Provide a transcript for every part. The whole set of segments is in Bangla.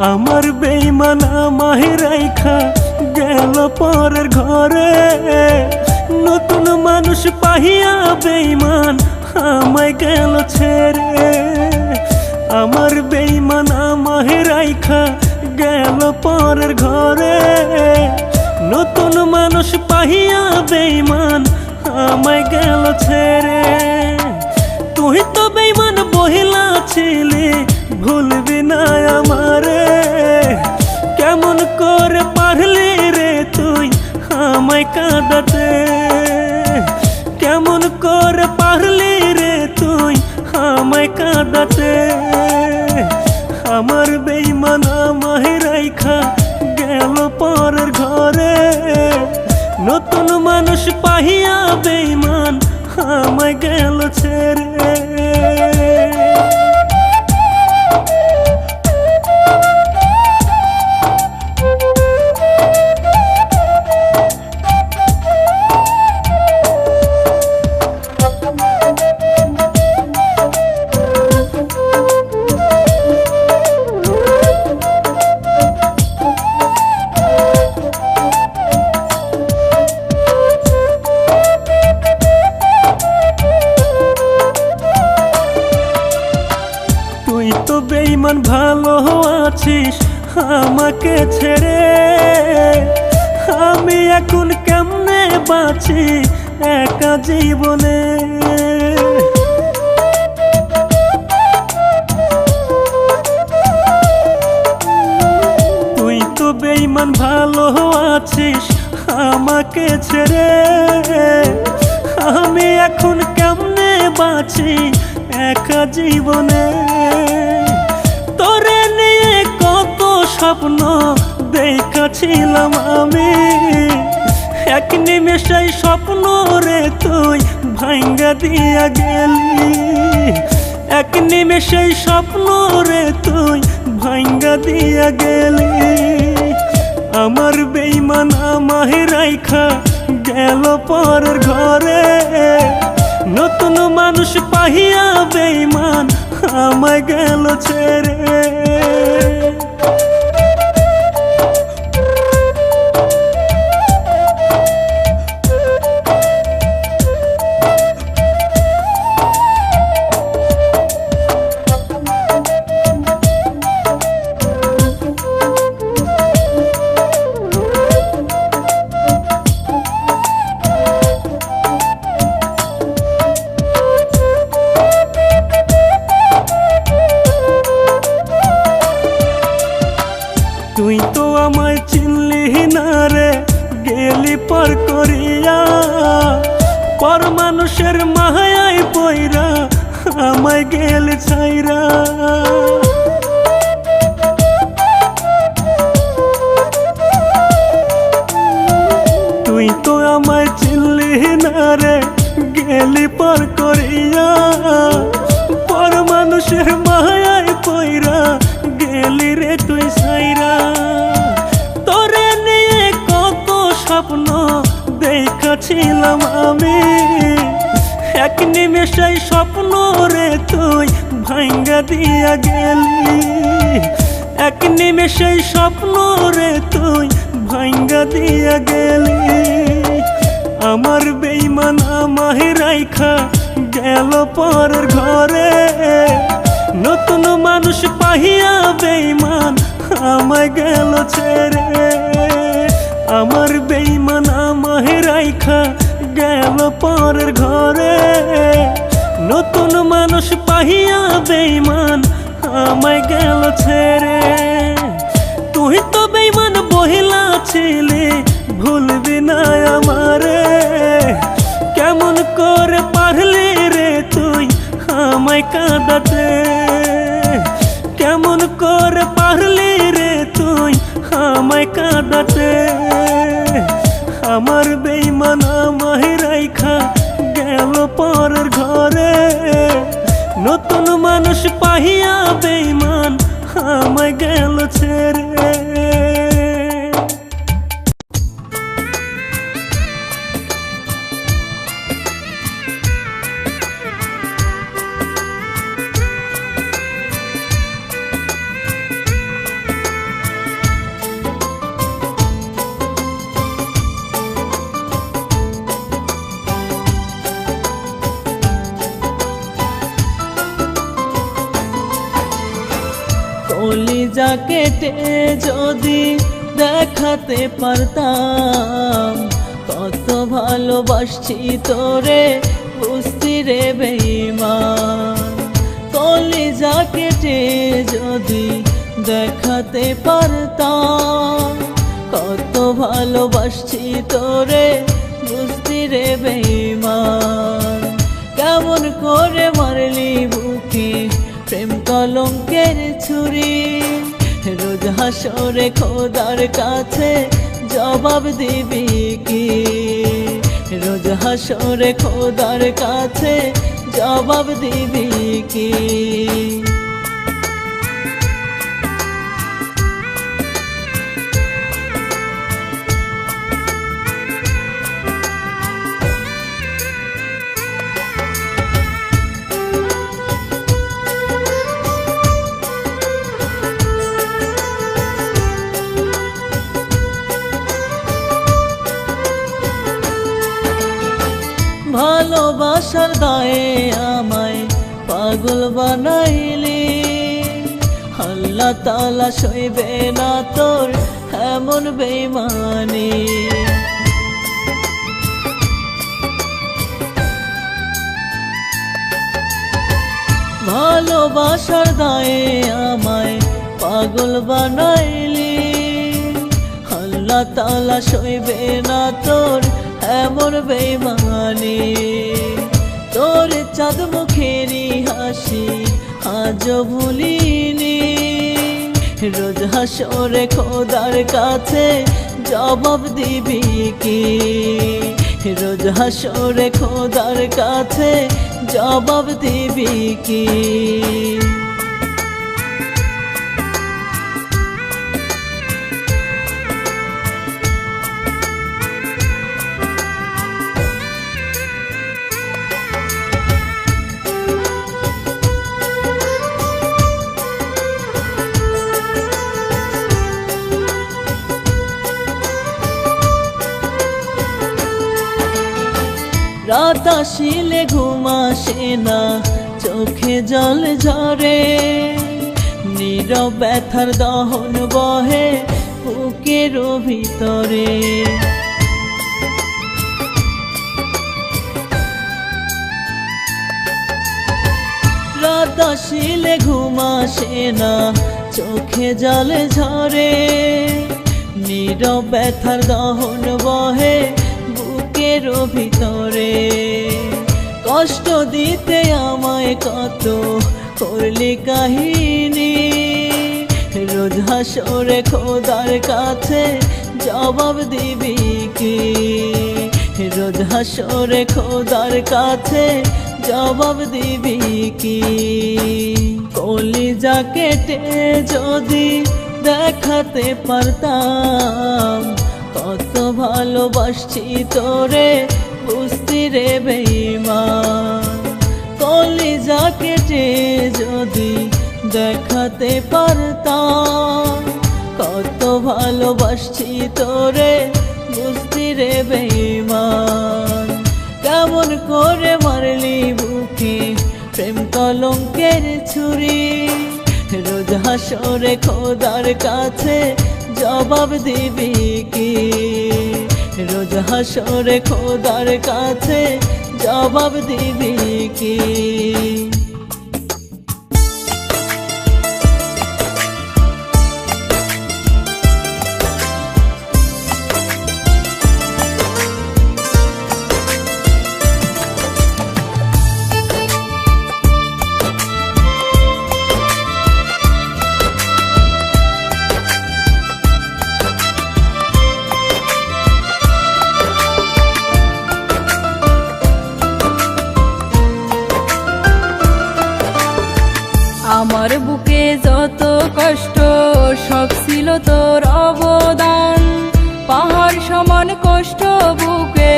আমার বেঈমান আমায় রাইখা গেল পরের ঘরে, নতুন মানুষ পাহিয়া বেঈমান আমায় গেল ছেড়ে। আমার বেঈমান আমায় রাইখা গেল পরের ঘরে, নতুন মানুষ পাহিয়া বেঈমান আমায় গেল ছেড়ে। তুই তো বেঈমান বহিলা ছিলি, ভুলবি না আমারে। কেমন করে পারলি রে তুই আমায় কাঁদাতে, কেমন করে পারলি রে তুই আমায় কাঁদাতে। আমার বেঈমান আমায় রাইখা গেল পরের ঘরে, নতুন মানুষ পাহিয়া বেঈমান আমায় গেল ছেড়ে। তুই তো বেঈমান ভালো আছিস আমাকে ছেড়ে, আমি এখন কেমনে বাঁচি একা জীবনে। তুই তো বেঈমান ভালো আছিস আমাকে ছেড়ে, আমি এখন কেমনে বাঁচি একা জীবনে। তোরে নিয়ে কত স্বপ্ন দেখাছিলাম আমি, এক নিমেষেই স্বপ্ন রে তুই ভাঙ্গা দিয়া গেলি। এক নিমেষেই স্বপ্ন রে তুই ভাঙ্গা দিয়া গেলি। আমার বেঈমান আমায় রাইখা গেল পরের ঘরে, নতুন মানুষ পাহিয়া বেঈমান আমায় গেল ছেড়ে। তুই তো আমায় চিনলি না রে, গেলি পর করিয়া। পর মানুষের মায়ায় পইরা আমায় গেলি ছাইরা। তুই তো আমায় চিনলি না রে, গেলি পর করিয়া। পর মানুষের মায়ায় পইরা গেলি রে তুই ছাইরা। তোরে নিয়ে কত স্বপ্ন দেখাছিলাম আমি, এক নিমেষেই স্বপ্ন রে তুই ভাঙ্গা দিয়া গেলি। এক নিমেষেই স্বপ্ন রে তুই ভাঙ্গা দিয়া গেলি। আমার বেঈমান আমায় রাইখা গেল পরের ঘরে, নতুন মানুষ পাহিয়া বেঈমান আমায় গেল ছেড়ে। আমার বেঈমান আমায় রাইখা গেল পরের ঘরে, নতুন মানুষ পাহিয়া বেঈমান আমায় গেল ছেড়ে। তুই তো বেঈমান বহিলা ছিলি, ভুলবি না আমারে। কেমন করে পারলি রে তুই আমায় কাঁদাতে, কেমন করে পারলি রে তুই আমায় কাঁদাতে। আমার বেঈমান আমায় রাইখা গেল পরের ঘরে, নতুন মানুষ পাহিয়া বেঈমান আমায় গেল ছেড়ে। কলিজা কেটে যদি দেখাতে পারতাম কত ভালোবাসছি তোরে, বুঝতি রে বেঈমান। কলিজা কেটে যদি দেখাতে পারতাম কত ভালোবাসছি তোরে, বুঝতি রে বেঈমান। কেমন করে মারলি বুকে প্রেম কলঙ্কের ছুরি, রোজ হাসরে খোদার কাছে জবাব দিবি কি? রোজ হাসরে খোদার কাছে জবাব দিবি কি? ভালোবাসার দায়ে আমায় পাগল বানাইলি, আল্লাহ তাআলা সইবে না তোর এমন বেঈমানি। ভালোবাসার দায়ে আমায় পাগল বানাইলি, আল্লাহ তাআলা সইবে না তোর এমন বেঈমানি। তোর চাঁদ মুখেরই হাসি আজও ভুলিনি, রোজ হাসরে খোদার কাছে জবাব দিবি কি? রোজ হাসরে খোদার কাছে জবাব দিবি কি? রাত আসিলে ঘুম আসে না, চোখে জল ঝরে, নীরব ব্যথার দহন বহে বুকের ভিতরে। রাত আসিলে ঘুম আসে না, চোখে জল ঝরে, নীরব ব্যথার দহন বহে বুকের ভিতরে। কষ্ট দিতে আমায় কত করলি কাহিনী, রোজ হাসরে খোদার কাছে জবাব দিবি কি? রোজ হাসরে খোদার কাছে জবাব দিবি কি? কলিজা কেটে যদি দেখাতে পারতাম কত ভালোবাসছি তোরে, বুঝতি রে বেঈমান। কলিজা কেটে যদি দেখাতে পারতাম কত ভালোবাসছি তোরে, বুঝতি রে বেঈমান। কেমন করে মারলি বুকে প্রেম কলঙ্কের ছুরি, রোজ হাসরে খোদার কাছে জবাব দিবি কি? রোজ হাসরে খোদার কাছে জবাব দিবি কি? আমার বুকে যত কষ্ট সব ছিল তোর অবদান, পাহাড় সমান কষ্ট বুকে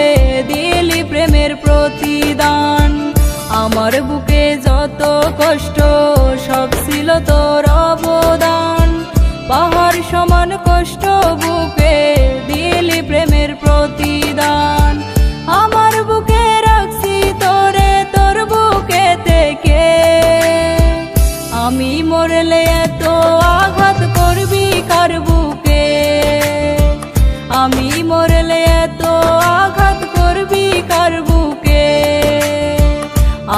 দিলি প্রেমের প্রতিদান। আমার বুকে যত কষ্ট সব ছিল তোর অবদান, পাহাড় সমান কষ্ট বুকে দিলি প্রেমের প্রতিদান। আমার বুকে রাখছি তোরে, তোর বুকে থেকে আমি মরলে এত আঘাত করবি কার বুকে, আমি মরলে এত আঘাত করবি কার বুকে।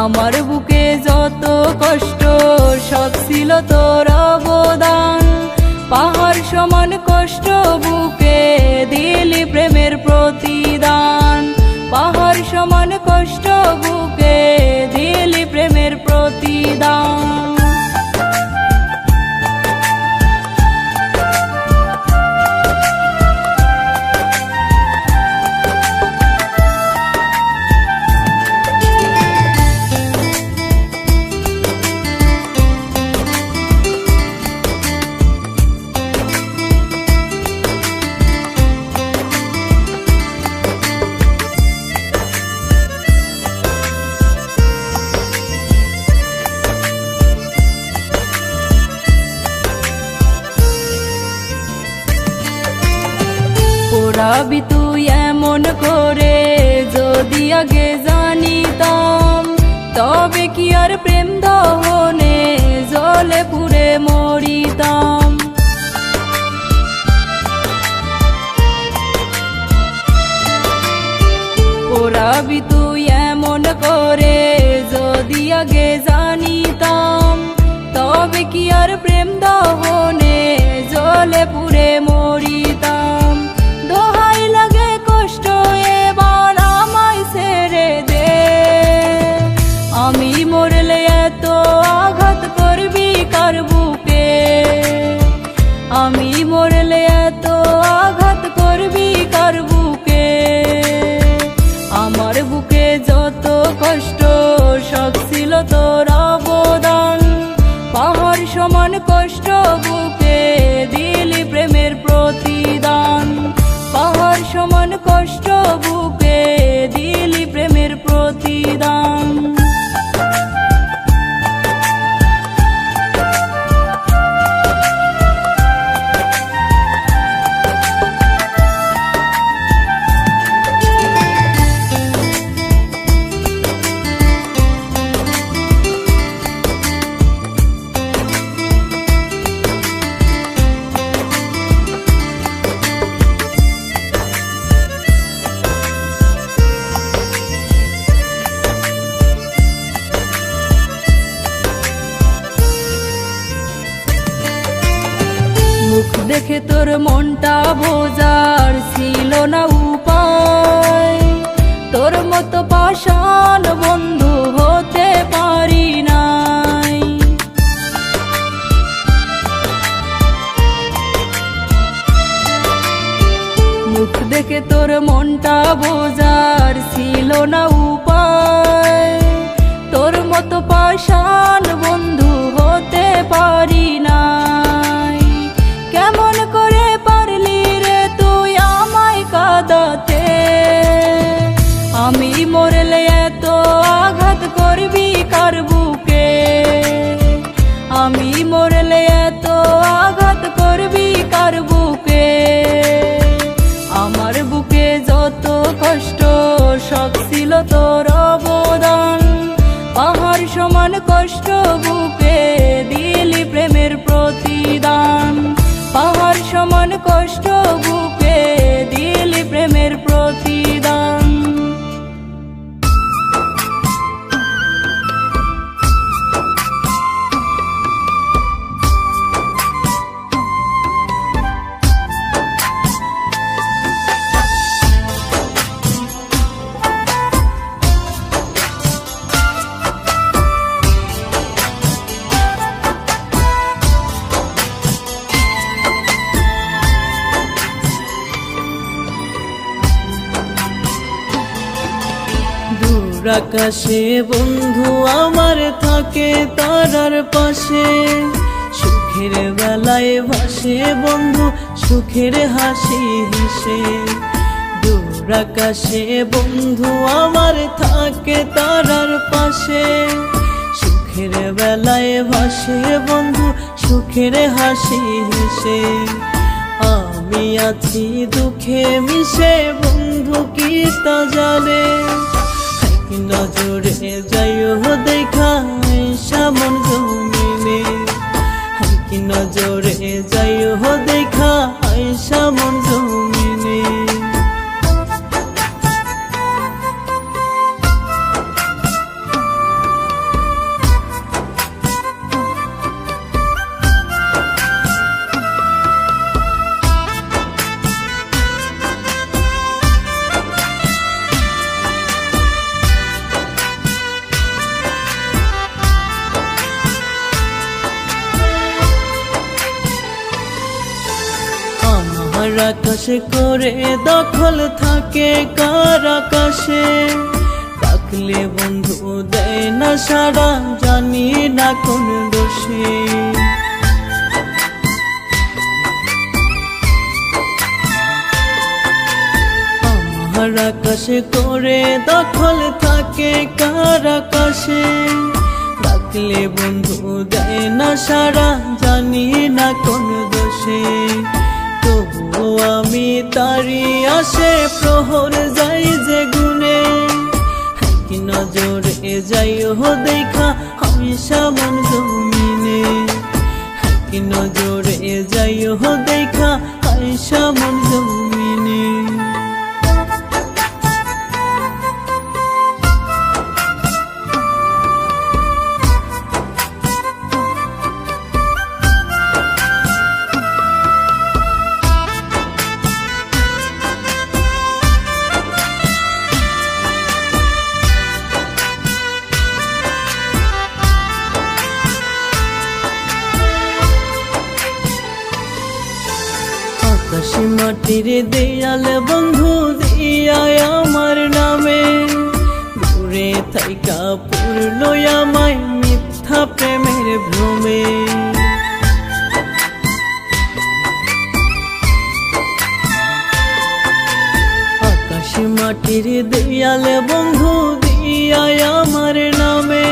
আমার বুকে যত কষ্ট সব ছিল তোর অবদান, পাহাড় সমান কষ্ট বুকে দিলি প্রেমের প্রতিদান, পাহাড় সমান কষ্ট বুকে দিলি প্রেমের প্রতিদান। পোড়াবি তুই এমন করে যদি আগে জানিতাম, তবে কি আর প্রেম দহনে জলে পুড়ে মরিতাম। পোড়াবি তুই এমন করে যদি আগে জানিতাম, তবে কি আর প্রেম দহনে জলে পুড়ে মরিতাম। দোহাই লাগে কষ্ট এবার আমায় ছেড়ে দে, আমি মরলে এত আঘাত করবি কার বুকে, আমি মরলে এত আঘাত করবি কার বুকে। আমার বুকে যত কষ্ট সব ছিল তোর অবদান, পাহাড় সমান কষ্ট বুকে দিলি প্রেমের প্রতিদান, পাহাড় সমান কষ্ট বুকে দিলি প্রেমের প্রতিদান। মুখ দেখে তোর মনটা বোঝার ছিল না উপায়, তোর মতো পাষাণ বন্ধু হতে পারি নাই। মুখ দেখে তোর মনটা বোঝার ছিল না উপায়, তোর মতো পাষাণ বন্ধু হতে পারি নাই। কেমন করে পারলি রে তুই আমায় কাঁদাতে, আমি মরলে এত আঘাত করবি কার বুকে, আমি মরলে এত আঘাত করবি কার বুকে। আমার বুকে যত কষ্ট সব ছিল তোর অবদান, পাহাড় সমান কষ্ট বুকে দিলি প্রেমের প্রতিদান, পাহাড় সমান কষ্ট বুকে দিলি প্রেমের প্রতিদান। আকাশে বন্ধু আমার থাকে তারার পাশে, সুখের বেলায় ভাসে বন্ধু সুখের হাসি হেসে। দূর আকাশে বন্ধু আমার থাকে তারার পাশে, সুখের বেলায় ভাসে বন্ধু সুখের হাসি হেসে। আমি আছি দুঃখে মিশে বন্ধু কি তা জানে, নজরে যাইও দেখা সামন জমিনে। কি নজরে যাইও দেখা আইসা মন জমিনে। আমার আকাশে করে দখল থাকে কার আকাশে, ডাকলে বন্ধু দেয় না সাড়া, জানি না কোন দোষে। আমার আকাশে করে দখল থাকে কার আকাশে, ডাকলে বন্ধু দেয় না সাড়া, জানি না কোন দোষে। তবু আমি তারি আসে প্রহর যাই যে গুনে, কি নজরে যাইও দেখা হামেশা মন জমিনে, কি নজরে যাইও দেখা হামেশা মন জমিনে। আকাশে মাটির দেয়াল বন্ধু দিয়া আমার নামে, দূরে থাইকা পূর্ণ আমায় মিথ্যা প্রেমের ভ্রমে। আকাশে মাটির দেয়াল বন্ধু দিয়া আমার নামে,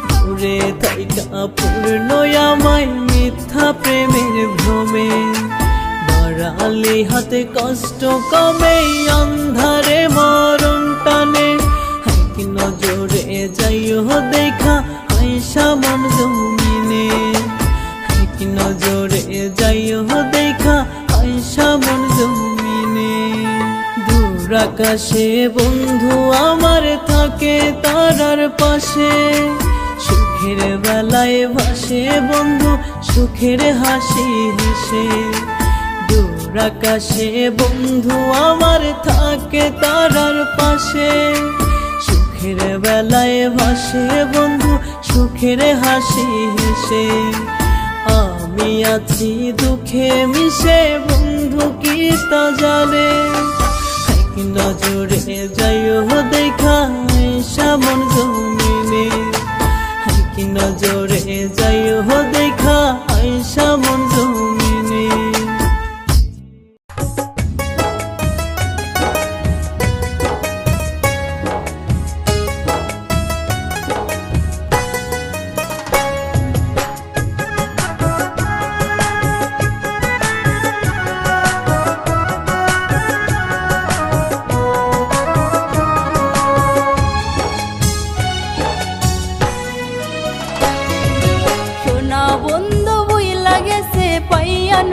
দূরে থাইকা পূর্ণ আমায় মিথ্যা প্রেমের ভ্রমে। বাড়ালে হাতে কষ্ট কমে অন্ধারে মরণ টানে, কি নজরে যাইও দেখা আইসা মন জমিনে, কি নজরে যাইও দেখা আইসা মন জমিনে। দূর আকাশে বন্ধু আমার থাকে তারার পাশে, সুখের বেলায় ভাসে বন্ধু সুখের হাসি হেসে। দূর আকাশে বন্ধু আমার থাকে তারার পাশে, সুখের বেলায় ভাসে বন্ধু সুখের হাসি হেসে। আমি আছি দুঃখে মিশে বন্ধু কি তা জানে, কি নজরে যাইও দেখা আইসা মন জমিনে, কি নজরে যাইও দেখা আইসা মন জমিনে।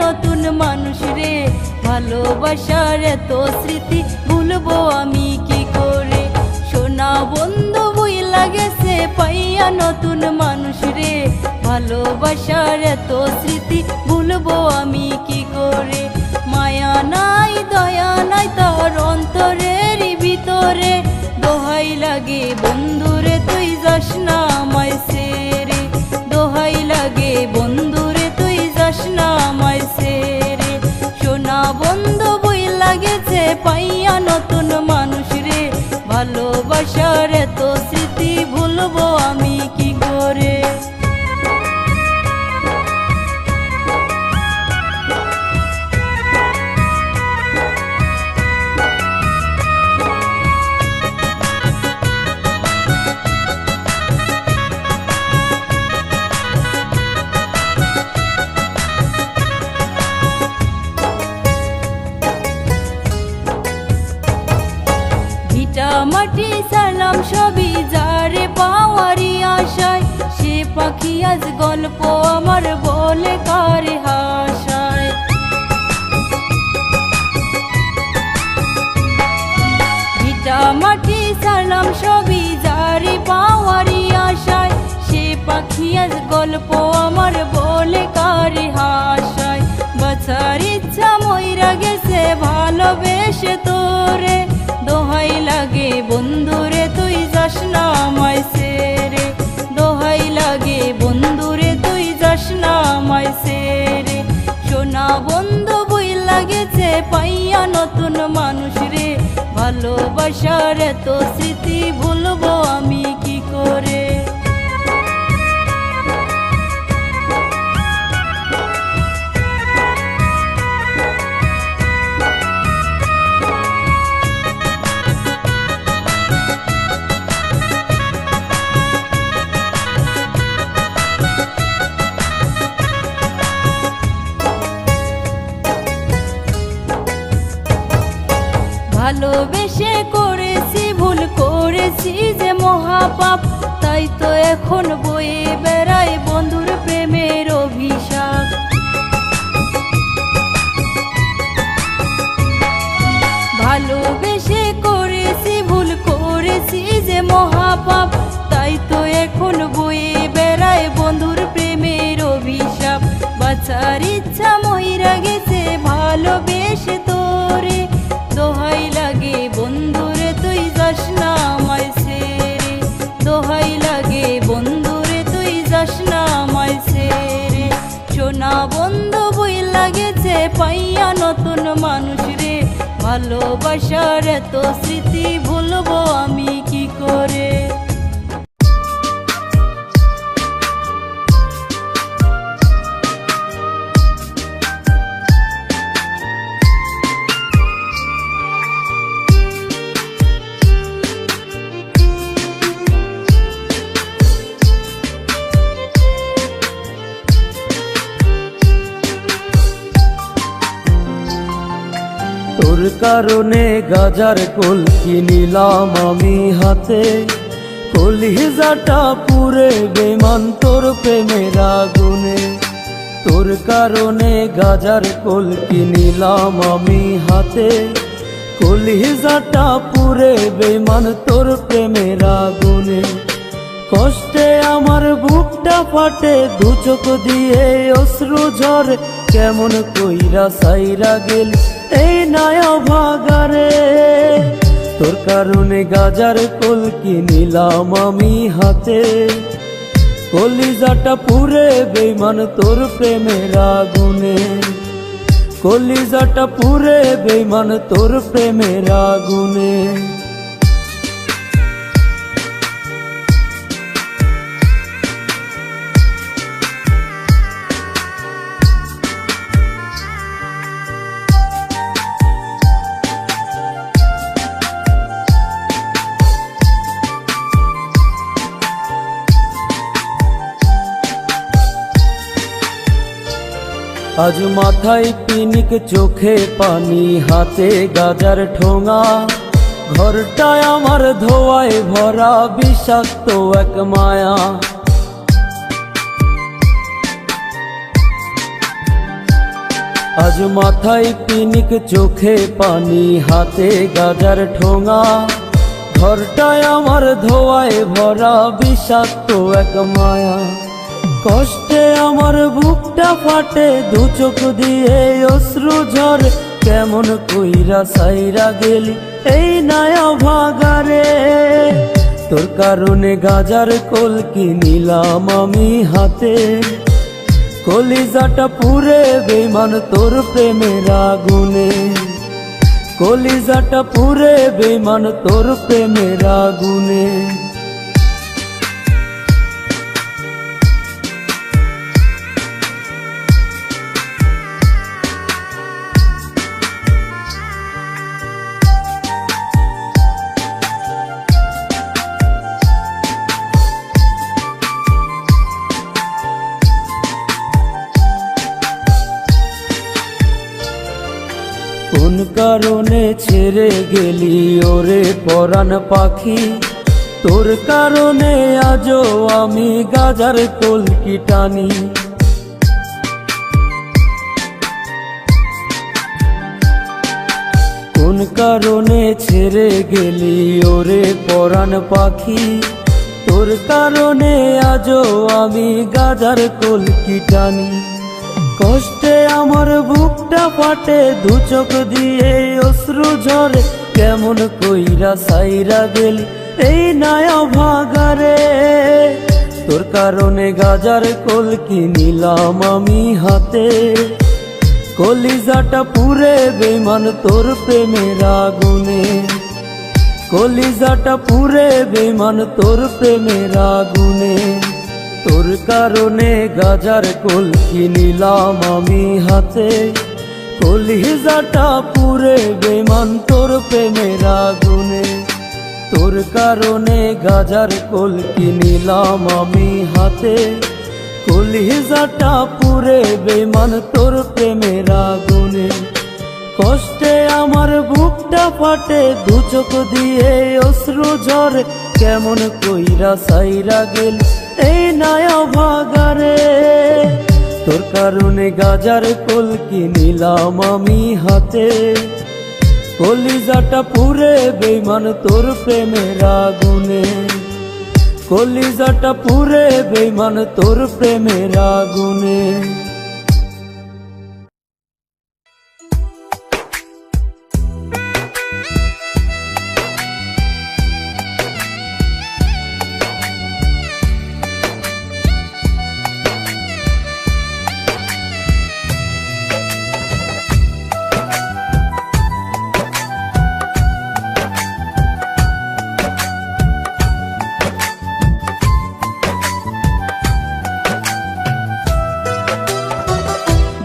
নতুন মানুষ রে, ভালোবাসার এত স্মৃতি ভুলবো আমি কি করে। সোনা বন্ধু বইলা গেছে পাইয়া নতুন মানুষ রে, ভালোবাসার এত স্মৃতি ভুলবো আমি কি করে। মায়া নাই দয়া নাই তার অন্তরের ভিতরে, দোহাই লাগে বন্ধুরে তুই যাস না আমায় ছেড়ে, দোহাই লাগে বন্ধুরে তুই যাস না আমায় ছেড়ে। সোনা বন্ধু বইলা গেছে পাইয়া নতুন মানুষ রে, ভালোবাসার এত স্মৃতি ভুলবো আমি কি করে। মাটি সালাম সবই যারে পাওয়ারি আশায়, সে পাখি আজ গল্প আমার বল বলে কারে হাসায়। ভিটা মাটি সালাম সবই যারে পাওয়ারি আশায়, সে পাখি আজ গল্প আমার বলে কারে হাসায়। বাঁচার ইচ্ছা মইরা গেছে ভালোবেসে তোরে, দোহাই লাগে বন্ধুরে তুই যাস না আমায় ছেড়ে, দোহাই লাগে বন্ধুরে তুই যাস না আমায় ছেড়ে। সোনা বন্ধু বই লাগেছে পাইয়া নতুন মানুষ রে, ভালোবাসার এত স্মৃতি ভুলবো আমি কি করে। ভালোবেসে করেছি ভুল করেছি যে মহাপাপ, তাই তো এখন বয়ে বেড়াই বন্ধুর প্রেমের অভিশাপ। ভালোবেসে করেছি ভুল করেছি যে মহাপাপ, তাই তো এখন বয়ে বেড়াই বন্ধুর প্রেমের অভিশাপ। বাঁচার ইচ্ছা মইরা গেছে ভালোবেসে তোরে, দোহাই লাগে বন্ধুরে তুই যাস না আমায় ছেড়ে, দোহাই লাগে বন্ধুরে তুই যাস না আমায় ছেড়ে। সোনা বন্ধু বই লাগেছে পাইয়া নতুন মানুষ রে, ভালোবাসার এত স্মৃতি ভুলবো আমি কি করে। তোর কারণে গাজার কোল কিনিলাম আমি হাতে, কলিজাটা পুরে বেমান তোর প্রেমের আগুনে। তোর কারণে গাজার কোল কিনিলাম আমি হাতে, কলিজাটা পুরে বেমান তোর প্রেমের আগুনে। কষ্টে আমার বুকটা ফাটে, দু চোখ দিয়ে অশ্রু ঝরে, কেমন কইরা সাইরা গেল এই নয়া ভাগারে। তোর কারণে গাজার কোল কিনিলাম আমি হাতে, কলিজাটা পুরে বেমান তোর প্রেমের আগুনে, কলিজাটা পুরে বেমান তোর প্রেমের আগুনে। আজ মাথায় পিনিক চোখে পানি, হাতে গাজার ঠোঙা, ঘরটায় আমার ধোয়ায় ভরা বিষাক্ত এক মায়া। আজ মাথায় পিনিক চোখে পানি, হাতে গাজার ঠোঙা, ঘরটায় আমার ধোয়ায় ভরা বিষাক্ত এক মায়া। কষ্টে আমার বুকটা ফাটে, দু চোখ দিয়ে অশ্রু ঝরে, কেমন কইরা সাইরা গেলি এই নয়া ভাগারে। তোর কারণে গাজার কোল কিনিলাম আমি হাতে, কলিজাটা পুরে বেমান তোর প্রেমের আগুনে, কলিজাটা পুরে বেমান তোর প্রেমের আগুনে। কোন কারণে ছেড়ে গেলি ওরে পরাণ পাখি, তোর কারণে আজও আমি গাজার কলকি টানি। কারণে ছেড়ে গেলি ওরে পরাণ পাখি, তোর কারণে আজও আমি গাজার কলকি টানি। কষ্টে আমার বুকটা ফাটে, দু চোখ দিয়ে অশ্রু ঝরে, কেমন কইরা সাইরা গেলি এই নয়া ভাগারে। তোর কারণে গাজার কলকি নিলাম আমি হাতে, কলিজাটা পুরে বেমান তোর প্রেমের আগুনে, কলিজাটা পুরে বেমান তোর প্রেমের আগুনে। তোর কারণে গাজার কলকি নিলাম আমি হাতে, কলিজাটা পুরে বেমান তোর প্রেমের আগুনে। তোর কারণে গাজার কলকি নিলাম আমি হাতে, কলিজাটা পুরে বেমান তোর প্রেমের আগুনে। কষ্টে আমার বুকটা ফাটে, দু চোখ দিয়ে অশ্রু ঝরে, কেমন কইরা সাইরা গেল এই নয়া ভাগারে। তোর কারণে গাজার কলকি নিলাম আমি হাতে, কলিজাটা পুরে বেমান তোর প্রেমের আগুনে, কলিজাটা পুরে বেমান তোর প্রেমের আগুনে।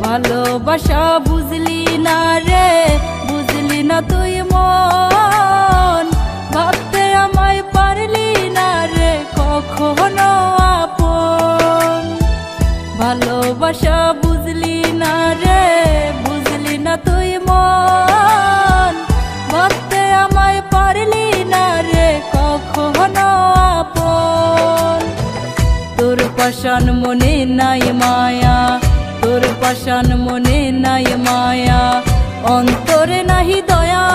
ভালোবাসা বুঝলি না রে, বুঝলি না তুই মন, ভাবতে আমায় পারলি না রে কখনো আপন। ভালোবাসা বুঝলি না রে, বুঝলি না তুই মন, ভাবতে আমায় পারলি না রে কখনো আপন। তোর পাষাণ মনে নাই মায়া, তোর পাষাণ মনে নাই মায়া, অন্তরে নাহি দয়া।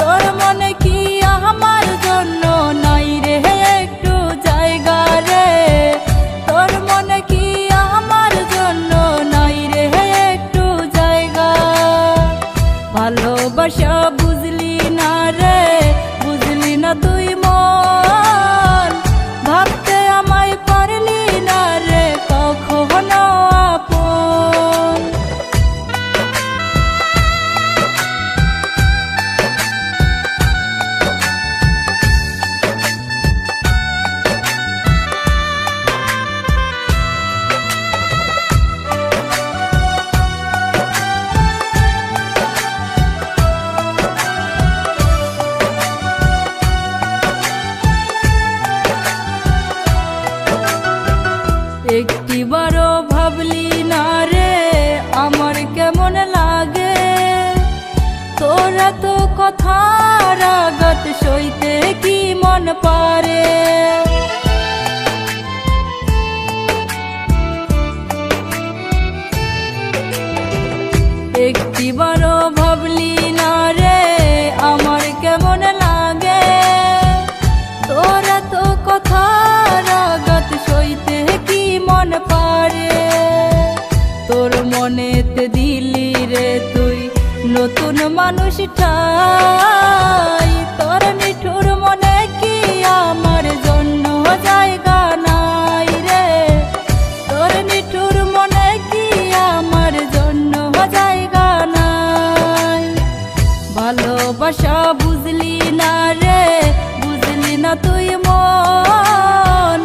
তোর মনে কি আমার জন্য নাই রে একটু জায়গা রে, তোর মনে কি আমার জন্য নাই রে একটু জায়গা। ভালোবাসা বুঝলি না রে, বুঝলি না তুই মন, ভাবতে আমায় পারলি না রে কখনো আপন। একটিবারও ভাবলি না রে আমার কেমন লাগে, তোরা তো কথার আঘাত সইতে কি মন পারে। একটিবারও ভাবলি না রে আমার কেমন লাগে, তোরা তো কথার আঘাত সইতে কি মন পারে। তোর মনেতে দিলি রে তুই নতুন মানুষ ঠাই, তোর নিঠুর মনে কি আমার জন্য জায়গা নাই রে, তোর নিঠুর মনে কি আমার জন্য জায়গা নাই। ভালোবাসা বুঝলি না রে, বুঝলি না তুই মন,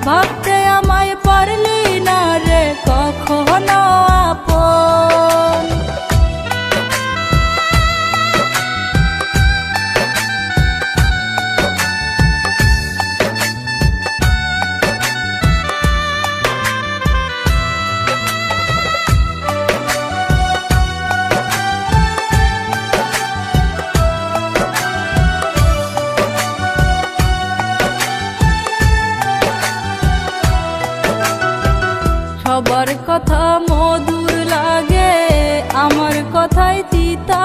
ভাবতে আমায় পারলি না রে কখনো আপন। সবার কথা মধুর লাগে, আমার কথাই তিতা।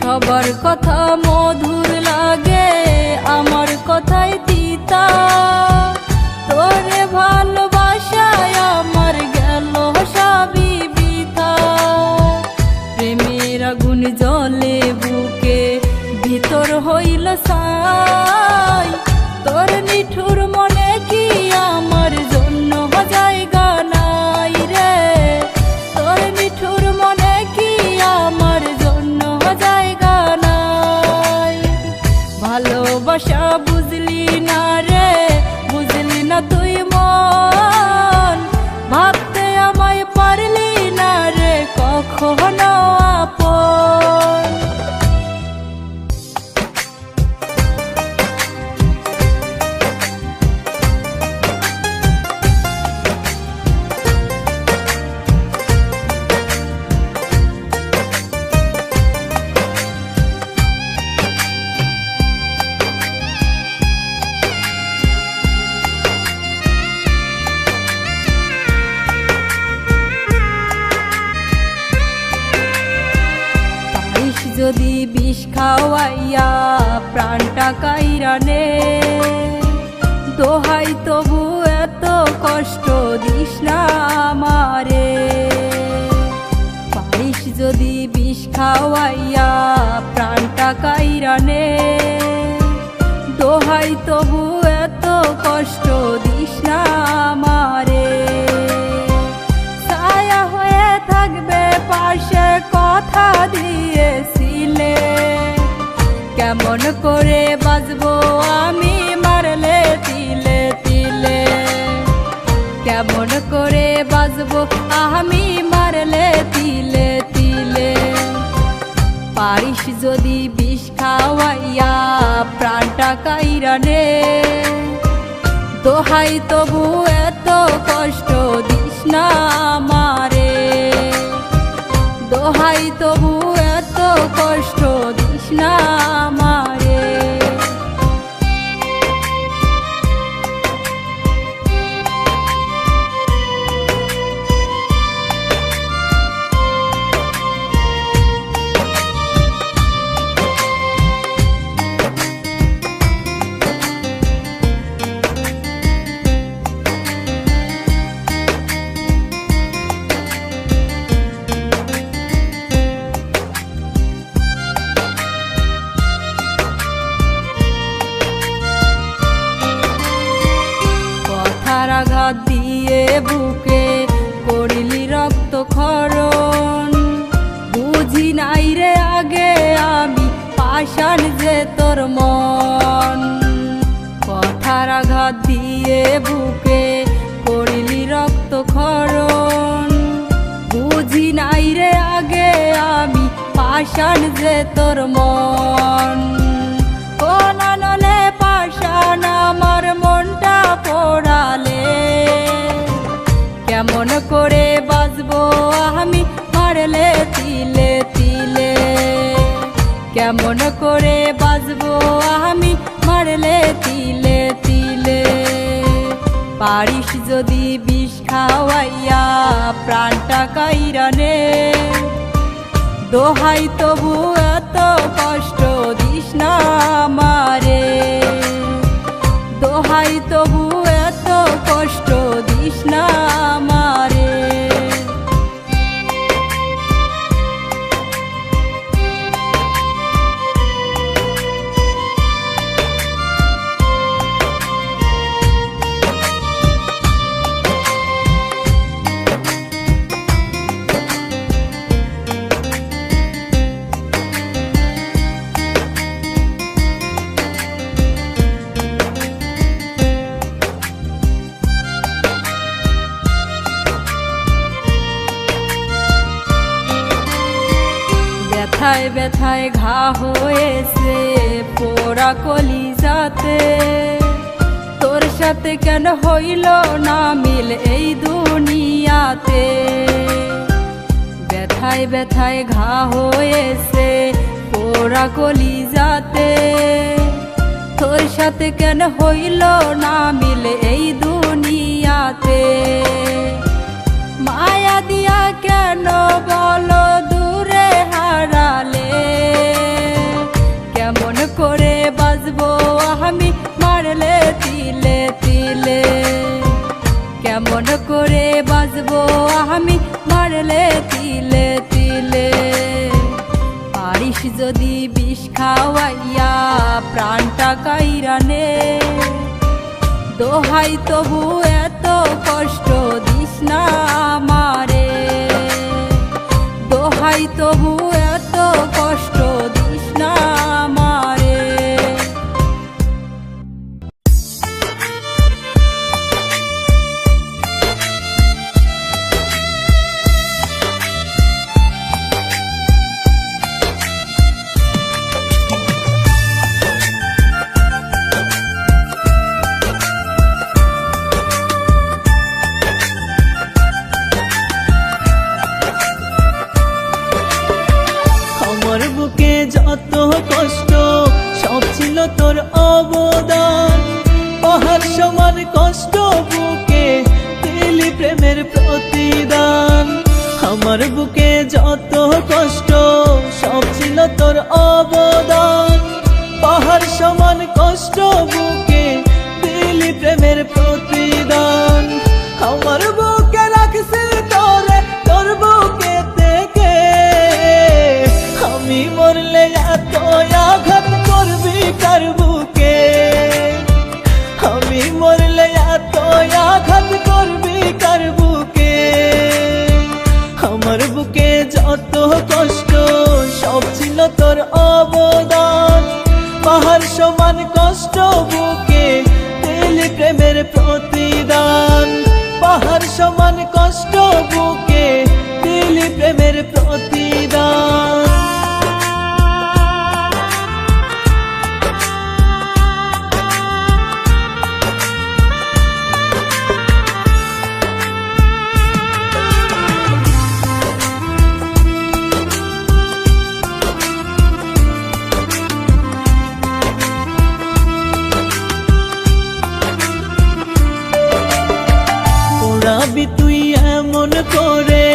সবার কথা মধুর লাগে, আমার কথাই তিতা। তোরে ভালোবাসায় আমার গেল সবই বৃথা। প্রেমের আগুন জ্বলে বুকে, ভিতর হইল ছাই। তোর নিঠুর মনে কি আমার জন্য জায়গা নাই রে? তোর নিঠুর মনে কি আমার জন্য জায়গা নাই? ভালোবাসা বুঝলি না রে, বুঝলি না তুই মন। ভাবতে আমায় পারলি না রে কখনো আপন। যদি বিষ খাওয়াইয়া প্রাণটা কাইরা নে, দোহাই তবু এত কষ্ট দিস না আমারে। পারিস যদি বিষ খাওয়াইয়া প্রাণটা কাইরা নে, দোহাই তবু এত কষ্ট দিস না আমারে। ছায়া হয়ে থাকবে পাশে কথা দিয়েছিলে, কেমন করে বাঁচবো আমি মারলে তিলে তিলে? কেমন করে বাঁচবো আমি মারলে তিলে তিলে? পারিস যদি বিষ খাওয়াইয়া প্রাণটা কাইরা নে, দোহাই তবু এত কষ্ট দিস না আমারে। দোহাই তবু এত কষ্ট দিস না আমারে। আঘাত দিয়ে বুকে করিলি রক্ত ক্ষরণ, বুঝি নাই রে আগে আমি পাষাণ যে তোর মন। কথার আঘাত দিয়ে বুকে করিলি রক্ত ক্ষরণ, বুঝি নাই রে আগে আমি পাষাণ যে তোর মন। কোন নলে পাষাণ আমার মনটা পোড়ালে, কেমন করে বাঁচবো আমি মারলে তিলে তিলে? কেমন করে বাঁচবো আমি মারলে তিলে তিলে? পারিস যদি বিষ খাওয়াইয়া প্রাণটা কাইরা নে, দোহাই তবু এত কষ্ট দিস না আমারে। দোহাই তবু এত কষ্ট দিস না আমারে। ব্যথায় ব্যথায় ঘা হয়েছে পোড়া কলিজাতে, তোর সাথে কেন হইল না মিল এই দুনিয়াতে? ব্যথায় ব্যথায় ঘা হয়েছে পোড়া কলিজাতে, তোর সাথে কেন হইল না মিল এই দুনিয়াতে? মায়া দিয়া কেন বলো দূরে হারালে? প্রাণটা কাইরানে। দোহাই তবু এত কষ্ট দিস না আমারে, দোহাই তবু এত কষ্ট দিস না আমারে। আমার বুকে যত কষ্ট সব ছিল তোর অবদান, পাহাড় সমান কষ্ট বুকে দিলি প্রেমের প্রতিদান। আমার বুকে যত কষ্ট সব ছিল তোর অবদান, পাহাড় সমান কষ্ট বুকে দিলি প্রেমের প্রতিদান। আমার বুকে রাখছি তোরে তোর বুকে থেকে, আমি মরলে এত আঘাত করবি কার বুকে, আমি মরলে এত আঘাত করবি কার বুকে। আমার বুকে যত কষ্ট সব ছিল তোর অবদান, পাহাড় সমান কষ্ট বুকে দিলি প্রেমের প্রতিদান, পাহাড় সমান কষ্ট বুকে দিলি প্রেমের প্রতিদান। পোড়াবি তুই এমন করে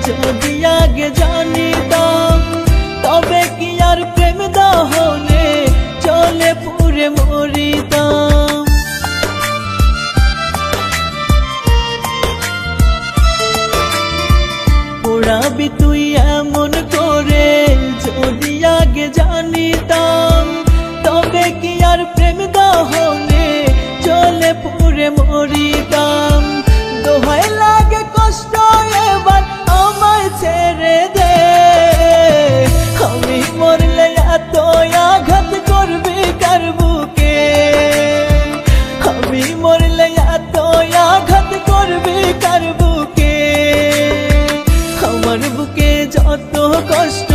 যদি আগে জানিতাম, তবে কি আর প্রেম দহনে চলে পুরে মরিতাম। পোড়াবি তুই এমন করে যদি আগে জানিতাম, তবে কি আর প্রেম দহনে চলে পুরে মরিতাম। দোহাই লাগে কষ্ট এবার আমায় ছেড়ে দে, আমি মরলে এত আঘাত করবি কার বুকে, আমি মরলে এত আঘাত করবি কার বুকে। আমার বুকে যত কষ্ট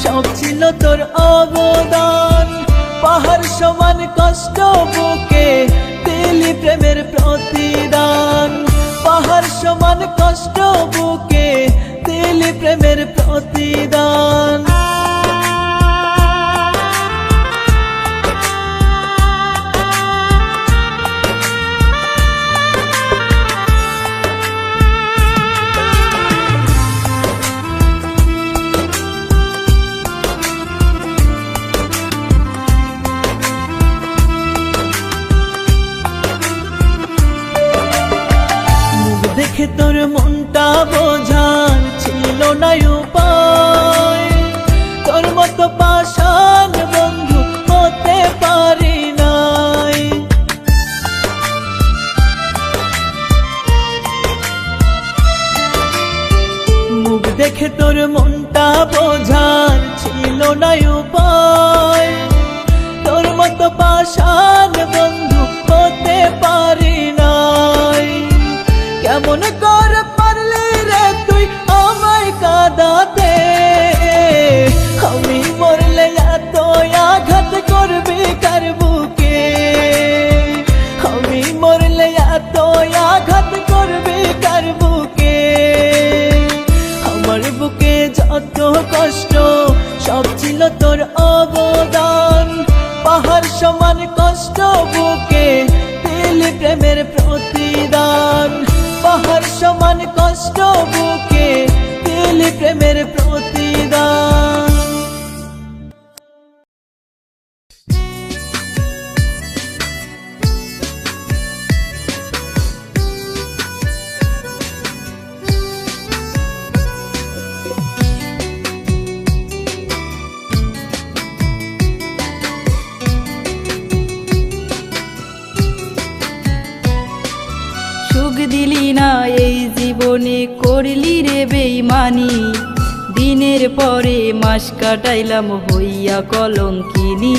সব ছিল তোর অবদান, পাহাড় সমান কষ্ট বুকে দিলি প্রেমের প্রতিদান, পাহাড় সমান কষ্ট বুকে দিলি প্রেমের প্রতিদান। দেখে তোর মনটা বোঝার ছিল না উপায়, তোর মতো পাষাণ বন্ধু হতে পারি নাই। মুখ দেখে তোর মনটা বোঝার ছিল না উপায়, তোর মতো পাষাণ বন্ধু হতে পারি নাই। কেমন করে পারলি রে তুই আমায় কাঁদাতে, আমি মরলে এত আঘাত করবি কার বুকে, আমি মরলে এত আঘাত করবি কার বুকে। আমার বুকে যত কষ্ট সব ছিল তোর অবদান, পাহাড় সমান কষ্ট বুকে দিলি প্রেমের প্রতিদান, পাহাড় সমান কষ্ট বুকে দিলি প্রেমের প্রতিদান। জীবনে করলি রে বেইমানি, দিনের পরে মাস কাটাইলাম হইয়া কলঙ্কিনী।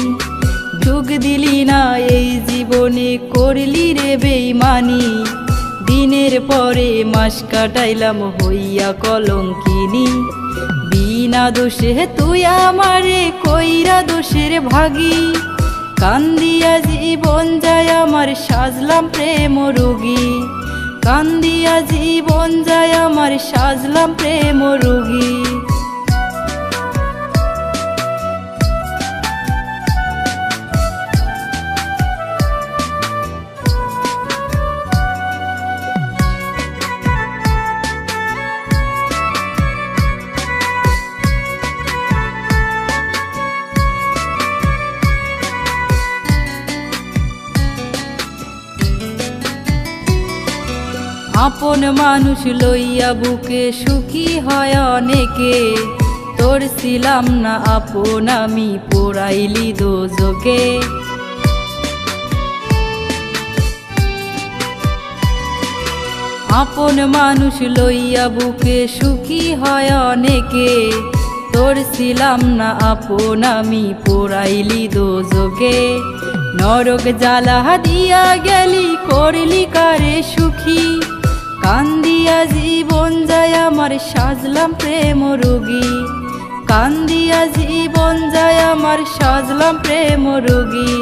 যুগ দিলি না এই জীবনে করলি রে বেইমানি, দিনের পরে মাস কাটাইলাম হইয়া কলঙ্কিনী। বিনা দোষে তুই আমারে কইরা দোষের ভাগী, কান্দিয়া জীবন যায় আমার সাজলাম প্রেম রোগী, কান্দিয়া জীবন যায় আমার সাজলাম প্রেম রোগী। আপন মানুষ লইয়া বুকে সুখী হয় অনেকে, তোর ছিলাম না আপন আমি পোড়াইলি দোজকে। আপন মানুষ লইয়া বুকে সুখী হয় অনেকে, তোর ছিলাম না আপন আমি পোড়াইলি দোজকে। নরক জ্বালা দিয়া গেলি করলি কারে সুখী, কান্দিয়া জীবন যায় আমার সাজলাম প্রেম রোগী, কান্দিয়া জীবন যায় আমার সাজলাম প্রেম রোগী।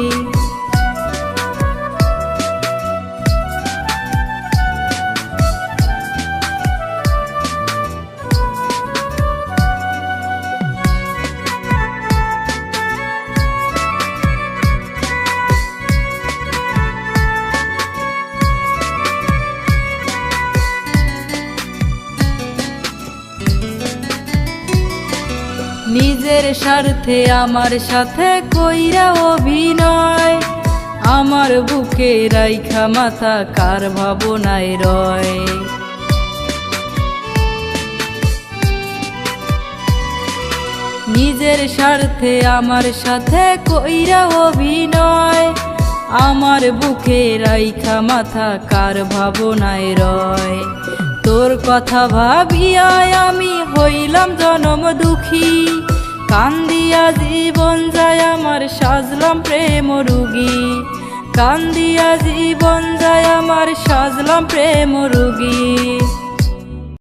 নিজের স্বার্থে আমার সাথে কইরা অভিনয়, আমার বুকে রাইখা মাথা কার ভাবনায় রয়। নিজের স্বার্থে আমার সাথে কইরা অভিনয়, আমার বুকে রাইখা মাথা কার ভাবনায় রয়। তোর কথা ভাবিয়া আমি হইলাম জনম দুঃখী, কান্দিয়া জীবন যায় আমার সাজলাম প্রেম রোগী, কান্দিয়া জীবন যায় আমার সাজলাম প্রেম রোগী।